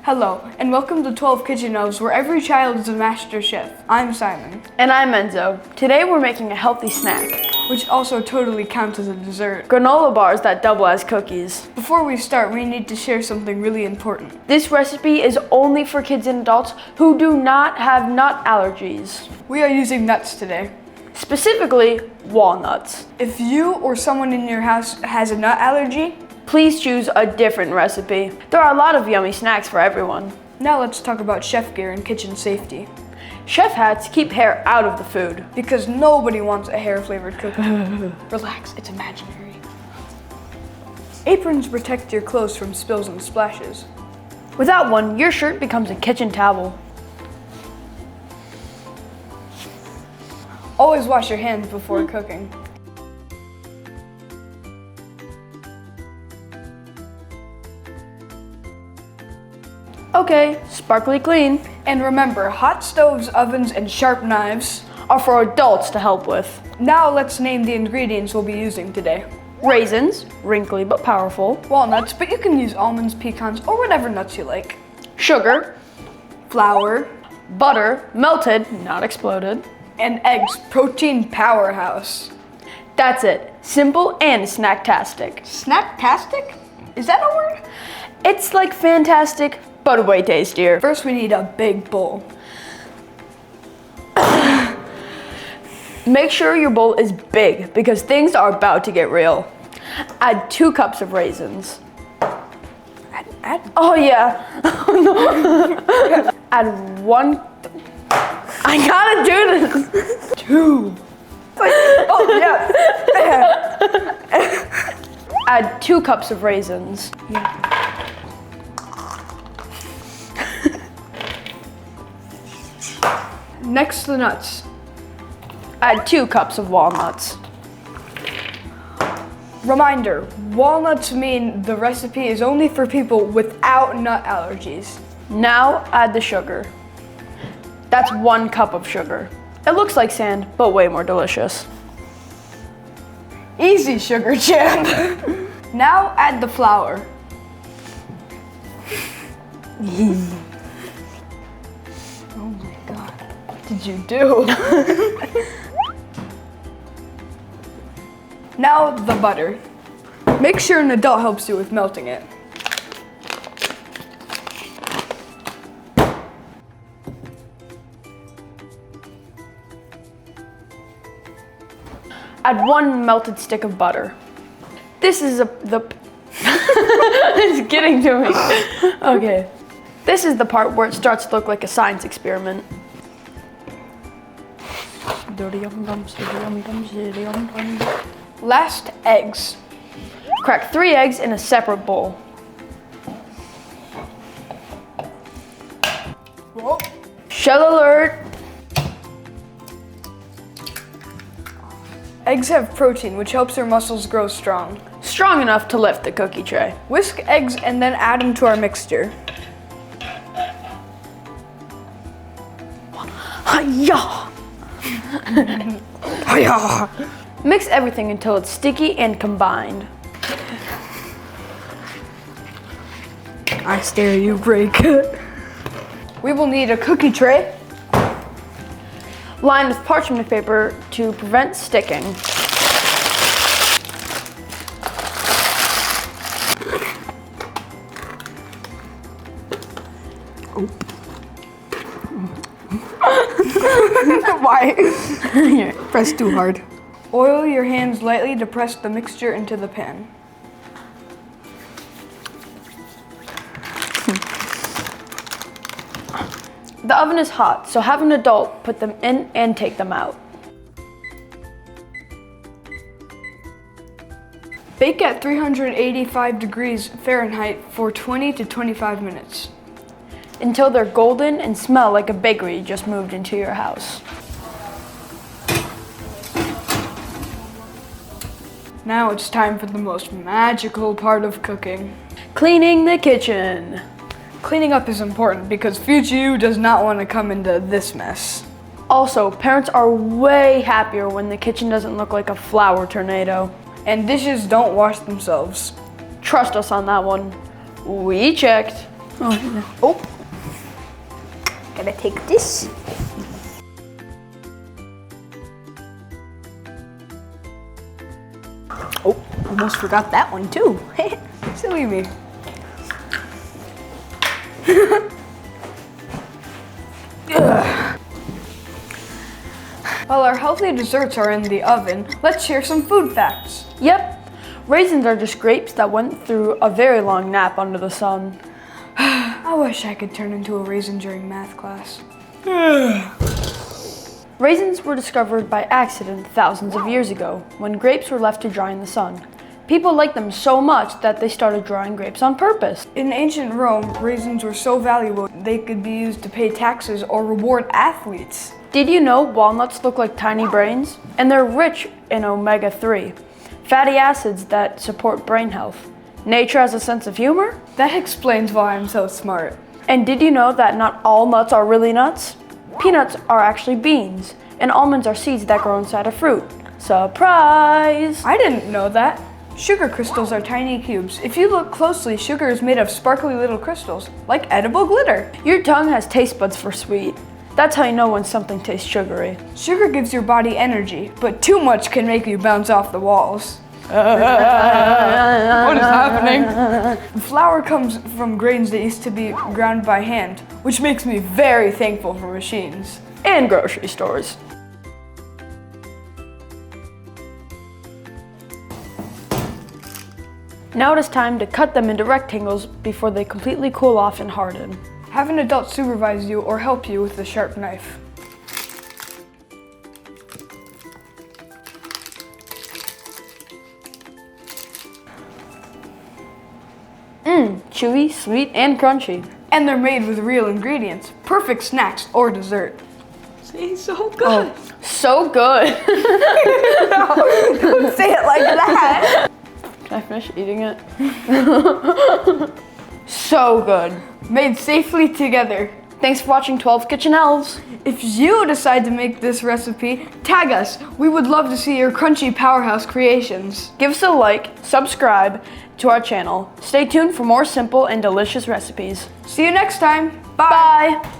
Hello, and welcome to 12 Kitchen Elves, where every child is a master chef. I'm Simon. And I'm Enzo. Today we're making a healthy snack, which also totally counts as a dessert. Granola bars that double as cookies. Before we start, we need to share something really important. This recipe is only for kids and adults who do not have nut allergies. We are using nuts today. Specifically, walnuts. If you or someone in your house has a nut allergy, please choose a different recipe. There are a lot of yummy snacks for everyone. Now let's talk about chef gear and kitchen safety. Chef hats keep hair out of the food. Because nobody wants a hair-flavored cookie. Relax, it's imaginary. Aprons protect your clothes from spills and splashes. Without one, your shirt becomes a kitchen towel. Always wash your hands before cooking. Okay, sparkly clean. And remember, hot stoves, ovens, and sharp knives are for adults to help with. Now let's name the ingredients we'll be using today. Raisins, wrinkly but powerful. Walnuts, but you can use almonds, pecans, or whatever nuts you like. Sugar. Flour. Butter, melted, not exploded. And eggs, protein powerhouse. That's it, simple and snacktastic. Snacktastic? Is that a word? It's like fantastic, but way tastier. First we need a big bowl. Make sure your bowl is big because things are about to get real. Add 2 cups of raisins. Oh yeah. Add 1. I gotta do this. 2. Oh yeah. Add 2 cups of raisins. Yeah. Next, the nuts. Add 2 cups of walnuts. Reminder, walnuts mean the recipe is only for people without nut allergies. Now add the sugar. That's 1 cup of sugar. It looks like sand, but way more delicious. Easy, sugar champ. Now add the flour. Oh my God, what did you do? Now the butter. Make sure an adult helps you with melting it. Add 1 melted stick of butter. This is it's getting to me. Okay. This is the part where it starts to look like a science experiment. Last, eggs. Crack 3 eggs in a separate bowl. Whoa. Shell alert. Eggs have protein, which helps your muscles grow strong. Strong enough to lift the cookie tray. Whisk eggs and then add them to our mixture. Hi-ya! Hi-ya! Mix everything until it's sticky and combined. I stare, you break. We will need a cookie tray. Lined with parchment paper to prevent sticking. Why? Press too hard. Oil your hands lightly to press the mixture into the pan. The oven is hot, so have an adult put them in and take them out. Bake at 385 degrees Fahrenheit for 20 to 25 minutes. Until they're golden and smell like a bakery just moved into your house. Now it's time for the most magical part of cooking. Cleaning the kitchen. Cleaning up is important because future you does not want to come into this mess. Also, parents are way happier when the kitchen doesn't look like a flour tornado. And dishes don't wash themselves. Trust us on that one. We checked. Oh. Gotta take this. Oh, almost forgot that one too. Silly me. While our healthy desserts are in the oven, let's share some food facts. Yep. Raisins are just grapes that went through a very long nap under the sun. I wish I could turn into a raisin during math class. Raisins were discovered by accident thousands of years ago, when grapes were left to dry in the sun. People liked them so much that they started drying grapes on purpose. In ancient Rome, raisins were so valuable they could be used to pay taxes or reward athletes. Did you know walnuts look like tiny brains? And they're rich in omega-3, fatty acids that support brain health. Nature has a sense of humor? That explains why I'm so smart. And did you know that not all nuts are really nuts? Peanuts are actually beans, and almonds are seeds that grow inside a fruit. Surprise! I didn't know that. Sugar crystals are tiny cubes. If you look closely, sugar is made of sparkly little crystals, like edible glitter. Your tongue has taste buds for sweet. That's how you know when something tastes sugary. Sugar gives your body energy, but too much can make you bounce off the walls. What is happening? Flour comes from grains that used to be ground by hand, which makes me very thankful for machines. And grocery stores. Now it is time to cut them into rectangles before they completely cool off and harden. Have an adult supervise you or help you with a sharp knife. Chewy, sweet, and crunchy. And they're made with real ingredients. Perfect snacks or dessert. See, so good. Oh, so good. No, don't say it like that. Can I finish eating it? So good. Made safely together. Thanks for watching 12 Kitchen Elves. If you decide to make this recipe, tag us. We would love to see your crunchy powerhouse creations. Give us a like, subscribe to our channel. Stay tuned for more simple and delicious recipes. See you next time. Bye. Bye.